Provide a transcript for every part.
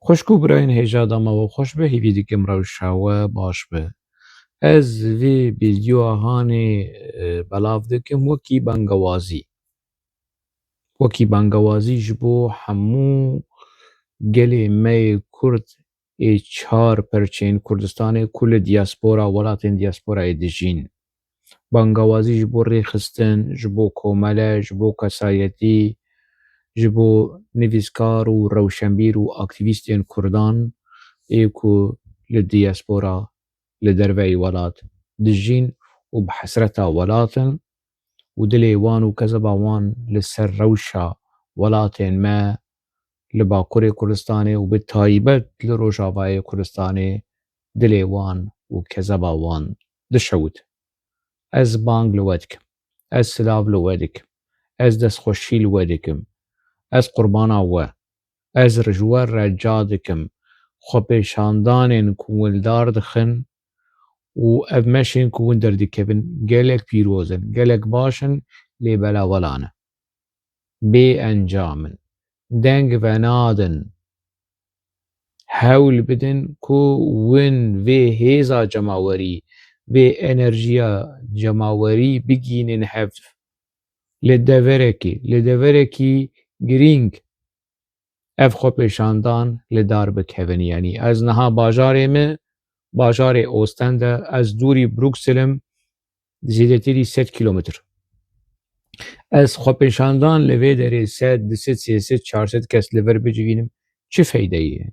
خوشکو براین هیجا داما و خوش به هیوی دیکم روشاوه باش به. از وی ویدیو هانی بلاف دکم وکی بانگوازی جبو همو گلی می کرد ای 4 پرچین کردستان کل دیاسپورا ولاتین دیاسپورا ایدجین. بانگوازی جبو ریخستن، جبو کومله، جبو کسایتی، جبو نویسکار و روشنبیر و اکتیویستین کردان ایکو للدياسبورا لدربي ولات دجين وبحسرتها ولاتن ودلي وان وكذبا وان لسر روشا ولاتن ما لباكوري كردستاني وبالتايبت لروجافاي كردستاني دلي وان وكذبا وان دشوت از بانگ لودك از سلاف لودك از دست خوشی لودكم از قربانا و از رجوار رجادكم خو پیشاندانên ku wildar dixin û ev meşên ku hûn derdikevin gelek pîroz in, gelek baş in lê bela welan e. Bêencam in, deng venadin, hewl bidin ku win vê hêza cemawerî, vê enerjiya cemawerî bigînin hev li deverekî girîng ev xwepêşandan li dar bikevin. Yanî ez niha bajarê me bajarê Ostend e, ez dûrî Brukselim zêdetirî 100 kilometr. Ez xwepêşandan li vê derê 100, 200, 300, 400 kes li vir bicivînim çi feydeyê ye?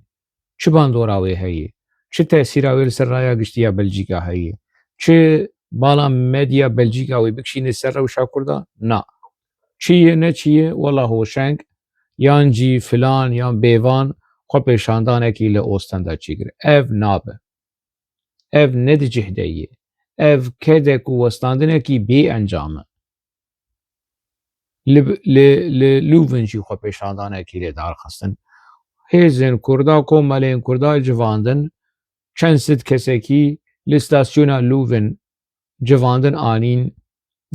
Çi bandora wê heye? Çi tesîra wê li ser raya giştiya Belçîka heye? Çi bala medya Belçîka wê bikişîne ser rewşa Kurda? Na. Çi ye ne çi ye? Wela hoşeng yan cî filan yan bêvan xwepêşandanekî li Ostenda çêkir. Ev nabe. Ev ne dicihde ye. Ev kedek û westandinekî bêencam e. Li Lûvin jî xwepêşandanekî lê darxistin. Hêzên Kurda, komelên Kurda civandin, çend sed kesekî li stasyona Lûvin civandin anîn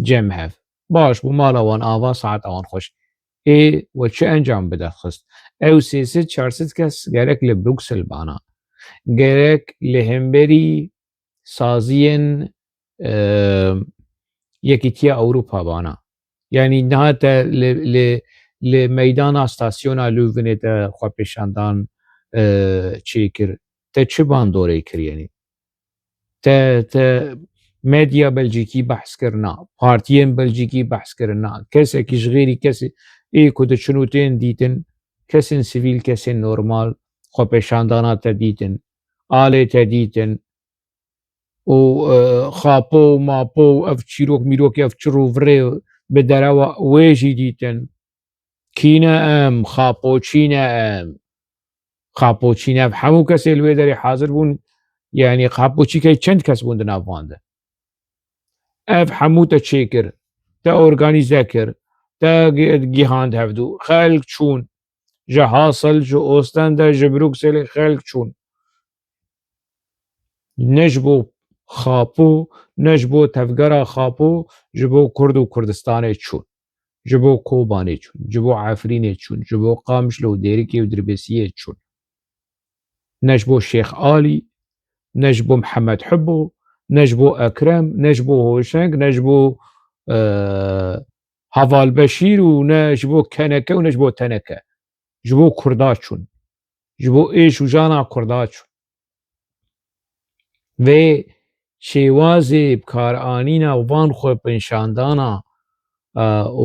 cem hev. Baş bû mala wan ava saeta wan xweş. Ê we çi encam bide xist? Ew 300 400 kes gerek li Bruksel bana. Gerek li hemberî saziyên Yekîtiya Ewropa bana. Yani niha te li meydana stasyona Lûvinê te xwepêşandan çêkir. Te çi bandorê kir yanî? Te medya Belçîkî behs kir na. Partiyên Belçîkî behs kirin na. Kesekî ji xêrî kesê ê ku diçin û tên dîtin kesên sivîl, kesên normal xwepêşandana te dîtin. Alê te dîtin û xapo û mapo û ev çîrok mîrokê ev çir û virê bi derewa wê jî dîtin. Kî ne em? Xapoçî ne em? Xapoçî ne ev hemû kesê li wê derê hazir bûn yanî xapoçîkê çend kes bûn di nav wan de. Ev hemû te çêkir, te organîze kir, te gihand hevdû, xelk çûn. Ji Hasel, ji Ostend, ji Brukselê xelk çûn. Ne ji bo xapo, ne ji bo tevgera xapo, ji bo Kurd û Kurdistanê çûn. Ji bo Kobanê çûn, ji bo Efrînê çûn, ji bo Qamişlo û Dêrikê û Dirbêsiyê çûn. Ne ji bo Şêx Alî, ne ji bo Mihemed Hibbo, ne ji bo Ekrem, ne ji bo Hoşeng, ne ji bo Hevalbeşîr û ne ji bo Keneke û ne ji bo Teneke. Ji bo Kurda çûn. Ji bo êş û jana Kurda çûn. Vê şêwazê bikaranîna van xwepêşandana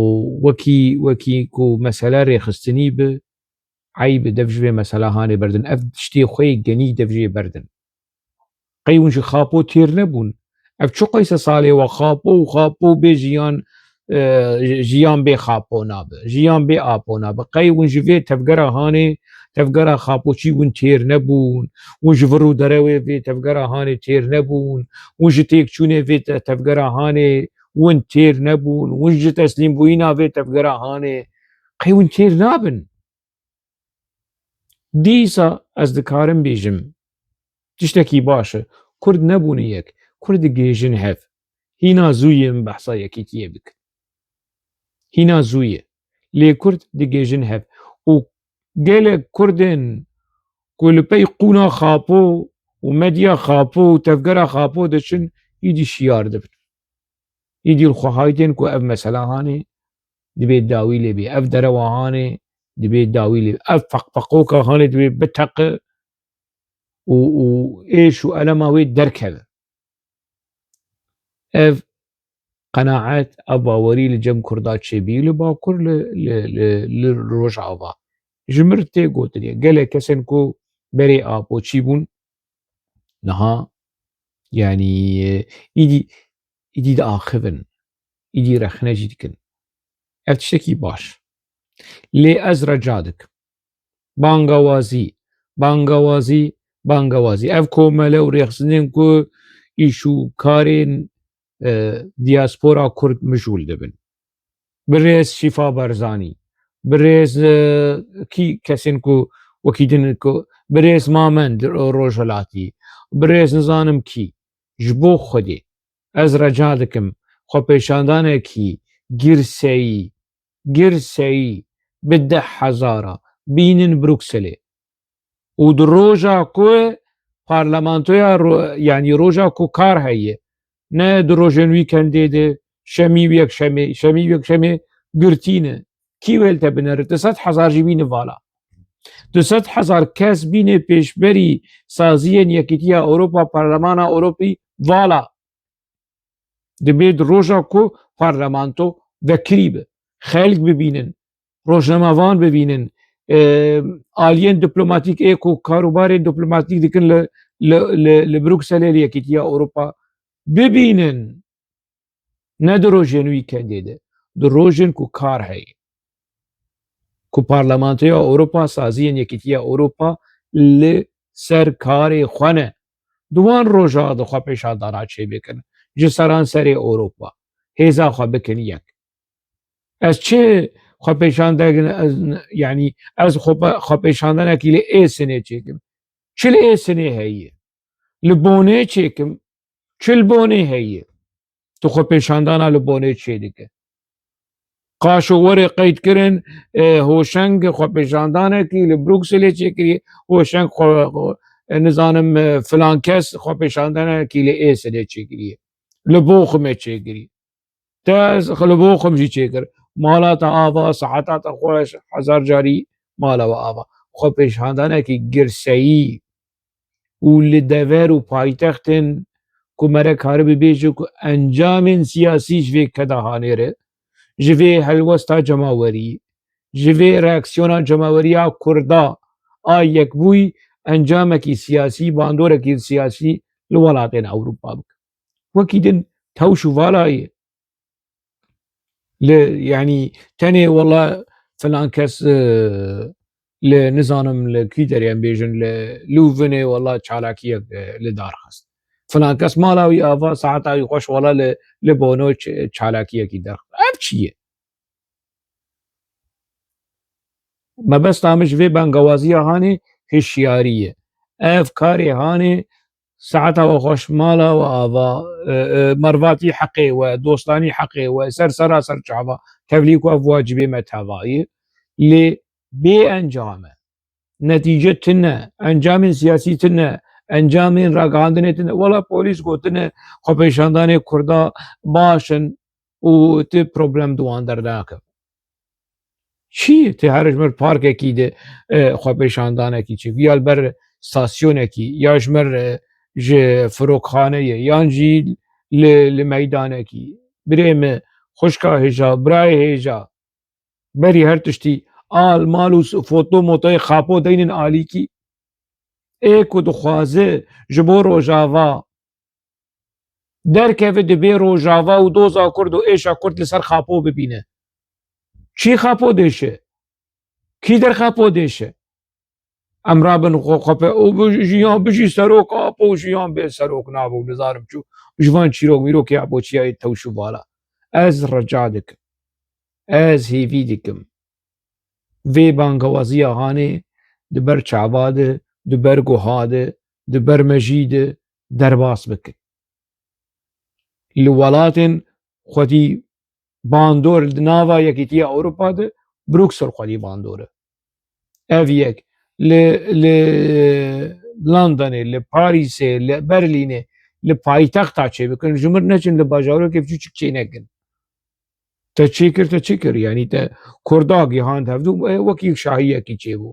û wekî ku mesele rêxistinî bi eyb dev ji vê mesela hanê berdin. Ev tiştê xwe genî dev jê berdin. Qey hûn ji xapo têr nebûn. Ev çi qeyse salê we xapo bê jiyan jiyan bê xapo nabe. Jiyan bê apo nabe. Qey hûn ji vê tevgera hanê tevgera xapoçî hûn têr nebûn. Hûn ji vir û derewê vê tevgera hanê têr nebûn. Hûn ji têkçûnê vê tevgera hanê hûn têr nebûn. Hûn ji teslîmbûyîna vê tevgera hanê qey hûn têr nabin. Dîsa ez dikarim bêjim tiştekî baş e. Kurd nebûne yek. Kurd digêjin hev. Hîna zûyê min behsa yekîtiyê bikin. Hîna zûyê. Lê Kurd digêjin hev. û gelek Kurdên ku li pey qûna xapo û medya xapo û tevgera xapo diçin îdî şiyar dibin. îdî li xwe haytên ku ev mesela hanê dibê dawî lê bê, ev derewa hanê dibê dawî lê bê, ev feqfeqoka hanê dibê biteqe û êş û elema wê derkeve. Ev qenaet, ev bawerî li cem Kurda çêbî li Bakur li Rojava. Ji mir tê gotiniye gelek kesên ku berê apoçî bûn niha yanî îdî diaxivin, îdî rexne jî dikin. Ev tiştekî baş. Lê ez reca dikim. Bangewazî, bangewazî, bangewazî. Ev komele û rêxistinên ku îş û karên dîaspora Kurd mijûl dibin. Bi rêz Şîfa Barzanî, bi rêz kesên ku wekî din ku bi rêz Mamen Rojhilatî, bi rêz nizanim kî. Ji bo Xwedê ez reca dikim xwepêşandanekî girseyî bi 10,000 bînin Brukselê û di roja ku parlamentoya yanî roja ku kar heye ne di rojên wîkendê de şemî û yekşemê girtîne kî wê li te binerit? 200,000 jî bîne vala. 200,000 kes bîne pêşberî saziyên Yekîtiya Ewropa Parlemana Ewropî vala. Dibe di roja ku parlamento vekirî be, xelk bibînin, rojnamevan bibînin, aliyên diplomatîk ê ku karûbarên diplomatîk dikin li Brukselê li Yekîtiya Ewropa bibînin. Ne di rojên wîkendê de, di rojên ku kar heye. Ku Parlamentoya Ewropa saziyên Yekîtiya Ewropa li ser karê xwe ne. Di wan roja de xwepêşandana çêbikin ji seranserê Ewropa. Hêza xwe bikin yek. Ez çi yanî ez xwepêşandanekî li Êsînê çêkim. Çi li Êsînê heye? Li Bonê çêkim. Çi li Bonê heye? Tu xwepêşandana li Bonê çê dike? Qaşowerê qeyd kirin hoşeng xwepêşandanekî li Brukselê çêkiriye, hoşeng nizanim filan kes xwepêşandanekî li Êsînê çêkiriye. Li Boxumê çêkiriye. Te ez li Boxum jî çêkir. Mala te ava, siheta te xweş, hezar carî mala we ava. Xwepêşandanekî girseyî û li dever û paytextên ku me re karî bibêje ku encamên siyasî ji vê keda hanê re, ji vê helwesta cemawerî, ji vê reaksiyona cemaweriya Kurda a yekbûyî encamekî siyasî, bandorekî siyasî li welatên Ewropa bike. Wekî din tewş û vala ye. Li yanî tenê wela filan kes li nizanim li kî derê em bêjin li Lûvenê wela çalakiyek li dar xist. Filan kes mala wî ava siheta wî xweş wela li Bono çalakiyekî derxist. Ev çi ye? Mebesta min ji vê bangewaziya hanê hişyarî ye. Ev karê hanê siheta we xweş mala we ava mervatî heqê we, dostanî heqê we, ser seraser çava tevlî ku ev wacibê me tevayê lê bê encam e. Netîce tune, encamên siyasî tune, encamên ragihandinê tune. Wela polîs gotine xwepêşandanê Kurda baş in û ti problem di wan dernakeve. Çi ye? Tê here ji mir parkekî de xwepêşandanekî çêbû ya li ber stasyonekî ya ji mir ji firokxaneyê yan jî li meydanekî. Birê me, xwişka hêja, birayê hêja, berî her tiştî al mal û foto motoyê xapo deynin alîkî. Ê ku dixwaze ji bo Rojava derkeve dibe Rojava û doza Kurd û êşa Kurd li ser xapo bibîne. Çî xapo dêşe? Kî derxapo dêşe? Em rabin jiyan bijî serok apo jiyan bê serok nabû nizanim çû ji van çîrok mîrokê apoçiyayê tewş û vala. Ez reca dikim, ez hêvî dikim vê bangewaziya hanê di ber çava de, di ber guha de, di ber mejî de derbas bikin. Li welatên xwedî bandor di nava Yekîtiya Ewropa de Bruksel xwedî bandor e. Ev yek. ل لندن ل پاریس ل برلین ل پایتخت چه بکن جمر نچن ل باجارو که چیک چی نکن تا چی کر یعنی تا کرداگی هاند هفدو وکی شاهیه کی چه بو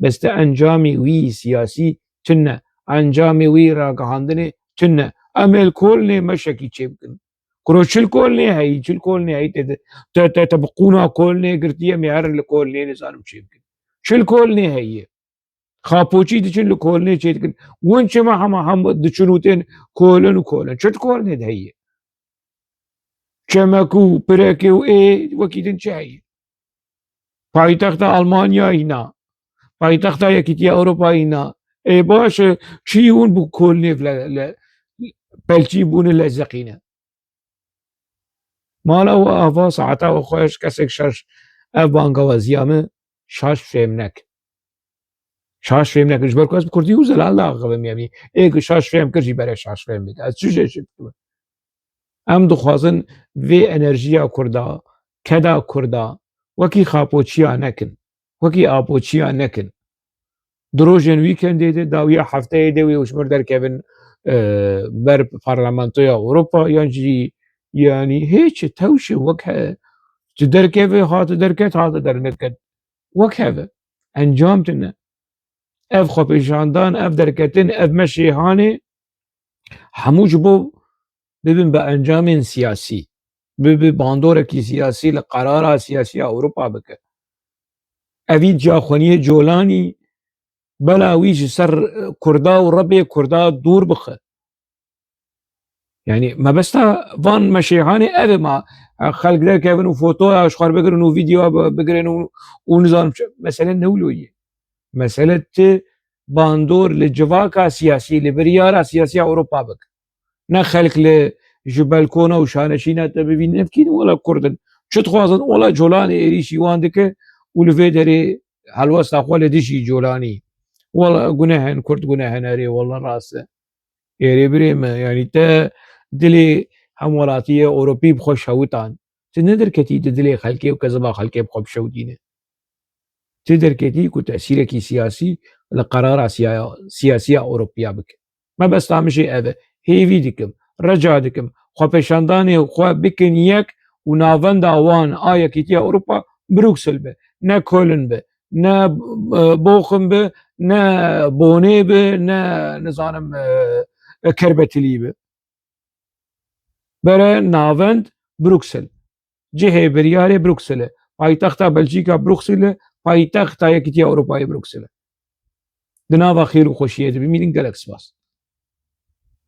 بس تا انجامی وی سیاسی چنه انجامی وی را گهاندنه چنه امل کل نه مشکی چه بکن کروچل کل نه هی چل کل نه هی تا تبقونا کل نه گرتیه میهر کل نه نزارم چه بکن چل کل نه هی خاپوچی دچن لکول نه چه بکن ون چما هم دچنوتن کولن و کولن چت کول نه هی چمکو پرکو ای وکیدن چه هی پایتخت آلمانیا اینا پایتخت یکیتی اروپا اینا ای باشه چی اون بو کول نه پلچی بونه لزقینه مالا و آوا ساعتا و خوش کسک شش اف بانگوازیامه شاش فهم نک شاش فهم نکرد جبر کس بکردی و زلال لاغه میامی ایک شاش فهم کرد جبر شاش فهم بید از چیزی شد ام دخوازن وی انرژیا کردا کدا کردا وکی خاپوچیا نکن وکی آپوچیا نکن دروژن ویکند ده داویا هفته ده وی وشمر در کبن بر پارلمانتویا اروپا یعنی هیچ توشه وکه در کبه هات در کت هات در نکت وکه انجام تنه اف خۆپیشاندان اف دەرکەتن اف مەشیهانێ هەموو ji بۆ ببن بە ئەنجامên سیاسی ببێ باندۆرێکی سیاسی لە قەرارا سیاسیە ئەوروپا بکە ئەڤی جاخوەنیە جۆلانی بەلاوی ji ser Kurda û rebê Kurda dûr bixe yani mebesta van meşêhanê ev e ma xelk derkevin û fotoya xwar bigirin û vîdyoya bigirin û nizanim çi mesele newlo ye mesele ti باندور لجواکا سیاسی لبریارا سیاسی اروپا بک نه خلق ل جبلکونا و شانشینا تبین نفکین ولا کردن چت خوازن ولا جولان ایریشی واندکه ولفه دری حلوا ساقوال دیشی جولانی ولا گناهن کرد گناهن اری والله راسه ایری بریم یعنی تا دلی همولاتی اوروپی بخوش شوتان تندر کتی دلی خلقی و کذبا خلقی بخوب شودینه تقدر كتي كو تأثيرك سياسي لقرار سياسية أوروبية بك ما بس تعمشي هذا هيفي ديكم رجع ديكم خو بشانداني خو بكن يك ونافن داوان آيا كتيا أوروبا بروكسل به نا كولن به نا بوخم به نا بوني به نا نظام كربتلي به برا نافند بروكسل جهه برياري بروكسل پایتخت بلژیکا بروکسل پایتخت یکیتی اروپای بروکسل دناوا خیر و خوشیه ببینین گلکس باس